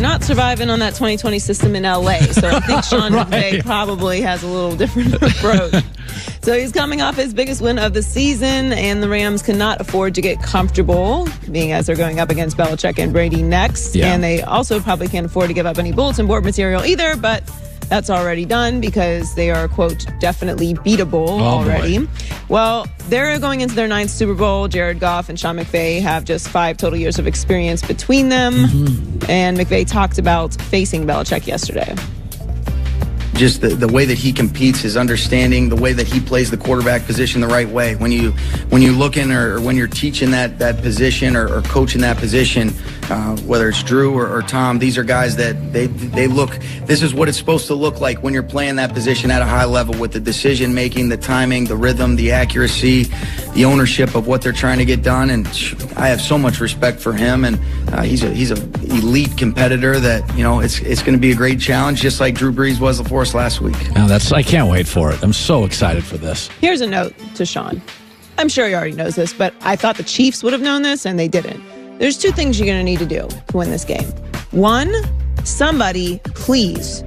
not surviving on that 2020 system in LA. So I think Sean McVay probably has a little different approach. So he's coming off his biggest win of the season, and the Rams cannot afford to get comfortable, being as they're going up against Belichick and Brady next. Yeah. And they also probably can't afford to give up any bulletin board material either, but that's already done because they are, quote, definitely beatable already. Boy. Well, they're going into their 9th Super Bowl. Jared Goff and Sean McVay have just 5 total years of experience between them. And McVay talked about facing Belichick yesterday. Just the way that he competes, his understanding, the way that he plays the quarterback position the right way. When you look in or when you're teaching that position or coaching that position, whether it's Drew or Tom, these are guys that they look. This is what it's supposed to look like when you're playing that position at a high level, with the decision making, the timing, the rhythm, the accuracy, the ownership of what they're trying to get done. And I have so much respect for him, and he's an elite competitor that it's going to be a great challenge, just like Drew Brees was for us last week. I can't wait for it. I'm so excited for this. Here's a note to Sean. I'm sure he already knows this, but I thought the Chiefs would have known this, and they didn't. There's 2 things you're going to need to do to win this game. 1, somebody please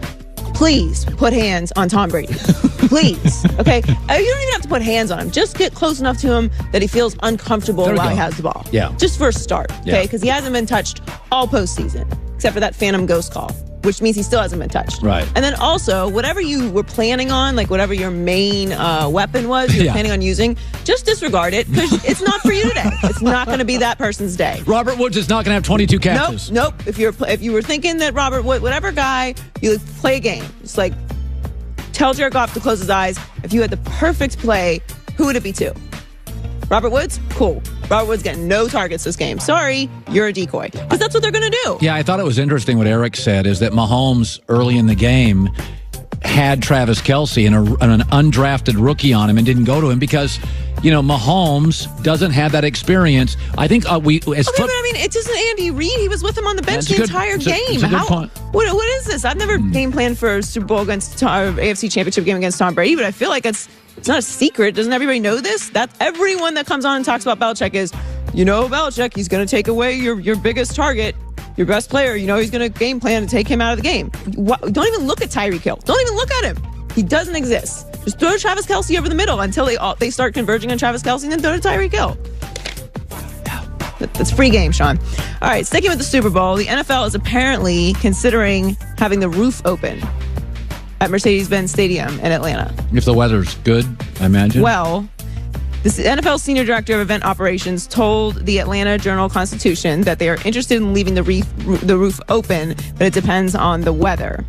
put hands on Tom Brady. Please. Okay? You don't even have to put hands on him. Just get close enough to him that he feels uncomfortable while he has the ball. Yeah. Just for a start. Okay? Because he hasn't been touched all postseason, except for that phantom ghost call, which means he still hasn't been touched. Right. And then also, whatever you were planning on, like whatever your main weapon was you were planning on using, just disregard it, because it's not for you today. It's not going to be that person's day. Robert Woods is not going to have 22 catches. Nope. If you were thinking that Robert Woods, whatever guy, you play a game. It's like, tell Jared Goff to close his eyes. If you had the perfect play, who would it be to? Robert Woods? Cool. Robert Woods getting no targets this game. Sorry, you're a decoy. Because that's what they're going to do. Yeah, I thought it was interesting what Eric said, is that Mahomes early in the game had Travis Kelce and an undrafted rookie on him and didn't go to him because, Mahomes doesn't have that experience. I think but it isn't Andy Reid. He was with him on the bench the entire game. It's a good point. What is this? I've never game planned for a Super Bowl against AFC Championship game against Tom Brady, but I feel like it's not a secret. Doesn't everybody know this? That's everyone that comes on and talks about Belichick is, Belichick, he's going to take away your biggest target, your best player. He's going to game plan to take him out of the game. Don't even look at Tyreek Hill. Don't even look at him. He doesn't exist. Just throw Travis Kelce over the middle until they start converging on Travis Kelce, and then throw to Tyreek Hill. That's free game, Sean. All right, sticking with the Super Bowl, the NFL is apparently considering having the roof open at Mercedes-Benz Stadium in Atlanta. If the weather's good, I imagine. Well, the NFL Senior Director of Event Operations told the Atlanta Journal-Constitution that they are interested in leaving the roof open, but it depends on the weather.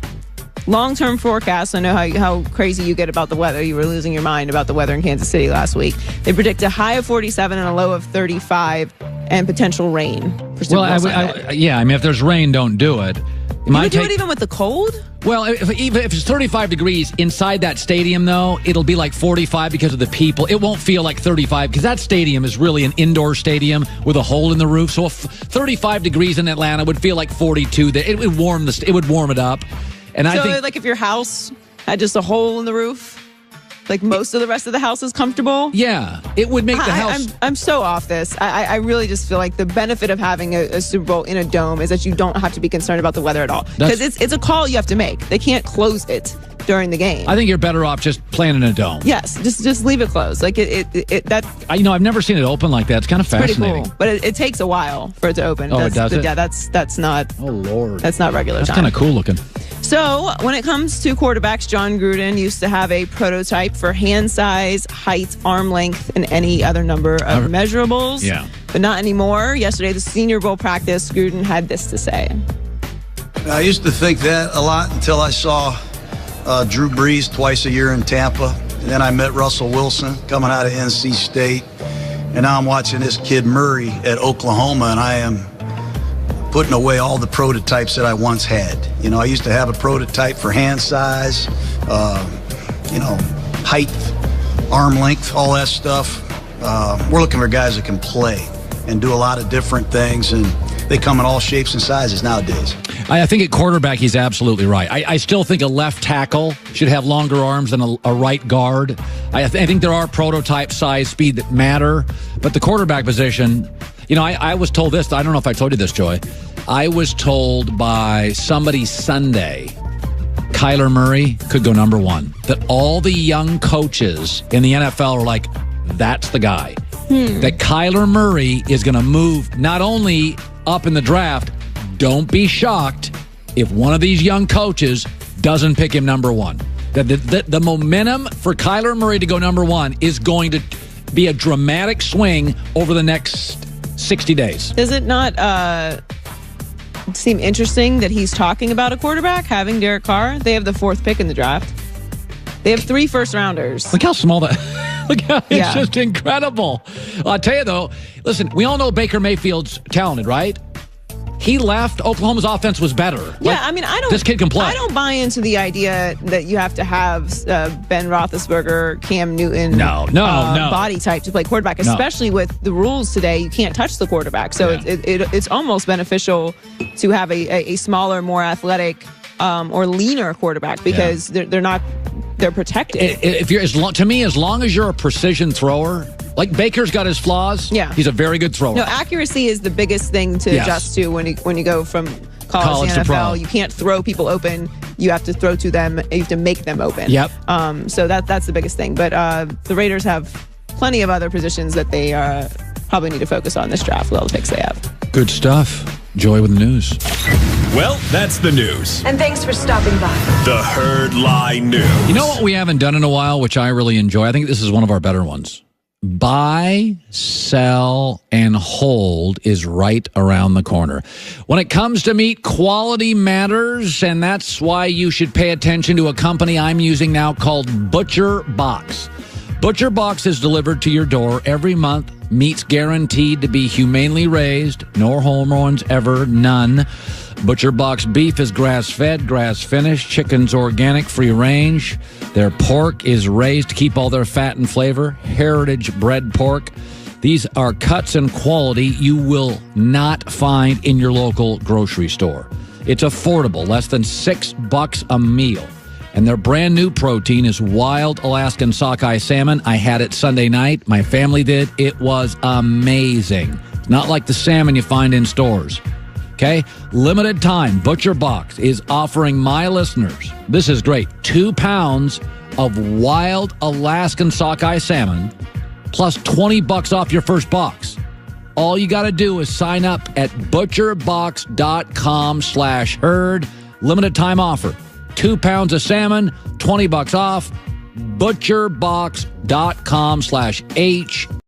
Long-term forecasts, I know how crazy you get about the weather. You were losing your mind about the weather in Kansas City last week. They predict a high of 47 and a low of 35 and potential rain for Super Bowl Sunday. If there's rain, don't do it. You would do it even with the cold? Well, if it's 35 degrees inside that stadium, though, it'll be like 45 because of the people. It won't feel like 35 because that stadium is really an indoor stadium with a hole in the roof. So if 35 degrees in Atlanta would feel like 42. It would warm it up. And I think, like, if your house had just a hole in the roof, like most of the rest of the house is comfortable. Yeah, it would make the house. I'm so off this. I really just feel like the benefit of having a Super Bowl in a dome is that you don't have to be concerned about the weather at all, because it's a call you have to make. They can't close it during the game. I think you're better off just playing in a dome. Yes, just leave it closed. Like I've never seen it open like that. It's kind of fascinating. Pretty cool, but it takes a while for it to open. It does. Yeah, that's not. Oh Lord, that's not regular time. That's kind of cool looking. So when it comes to quarterbacks, John Gruden used to have a prototype for hand size, height, arm length, and any other number of measurables. Yeah. But not anymore. Yesterday, the Senior Bowl practice, Gruden had this to say. I used to think that a lot until I saw Drew Brees twice a year in Tampa. And then I met Russell Wilson coming out of NC State. And now I'm watching this kid Murray at Oklahoma, and I am putting away all the prototypes that I once had. I used to have a prototype for hand size, height, arm length, all that stuff. We're looking for guys that can play and do a lot of different things, and they come in all shapes and sizes nowadays. I think at quarterback, he's absolutely right. I still think a left tackle should have longer arms than a right guard. I think there are prototype size, speed that matter, but the quarterback position, I was told this. I don't know if I told you this, Joy. I was told by somebody Sunday Kyler Murray could go number one. That all the young coaches in the NFL are like, that's the guy. That Kyler Murray is going to move not only up in the draft, don't be shocked if one of these young coaches doesn't pick him number one. The momentum for Kyler Murray to go number one is going to be a dramatic swing over the next 60 days. Does it not seem interesting that he's talking about a quarterback, having Derek Carr? They have the 4th pick in the draft. They have 3 first-rounders. Look how small that... Look how it's just incredible. I'll tell you, though, listen, we all know Baker Mayfield's talented, right? He left. Oklahoma's offense was better. Yeah, I mean, this kid can play. I don't buy into the idea that you have to have Ben Roethlisberger, Cam Newton, body type to play quarterback, especially with the rules today. You can't touch the quarterback, so it's almost beneficial to have a smaller, more athletic, or leaner quarterback because they're protected. If you're to me, as long as you're a precision thrower. Like Baker's got his flaws. He's a very good thrower. No, accuracy is the biggest thing to adjust to when you go from college to NFL. Pro. You can't throw people open. You have to throw to them. You have to make them open. Yep. So that's the biggest thing. But the Raiders have plenty of other positions that they probably need to focus on this draft with all the picks they have. Good stuff. Joy with the news. Well, that's the news. And thanks for stopping by. The Herd Lie News. You know what we haven't done in a while, which I really enjoy? I think this is one of our better ones. Buy, sell, and hold is right around the corner. When it comes to meat, quality matters, and that's why you should pay attention to a company I'm using now called Butcher Box. Butcher Box is delivered to your door every month. Meat's guaranteed to be humanely raised. No hormones ever, none. Butcher Box beef is grass-fed, grass-finished. Chicken's organic, free-range. Their pork is raised to keep all their fat and flavor. Heritage bred pork. These are cuts and quality you will not find in your local grocery store. It's affordable, less than $6 a meal. And their brand new protein is wild Alaskan sockeye salmon. I had it Sunday night. My family did. It was amazing. It's not like the salmon you find in stores. Okay? Limited time, Butcher Box is offering my listeners, this is great, 2 pounds of wild Alaskan sockeye salmon plus $20 off your first box. All you got to do is sign up at butcherbox.com/herd. Limited time offer. 2 pounds of salmon, $20 off. Butcherbox.com/HERD.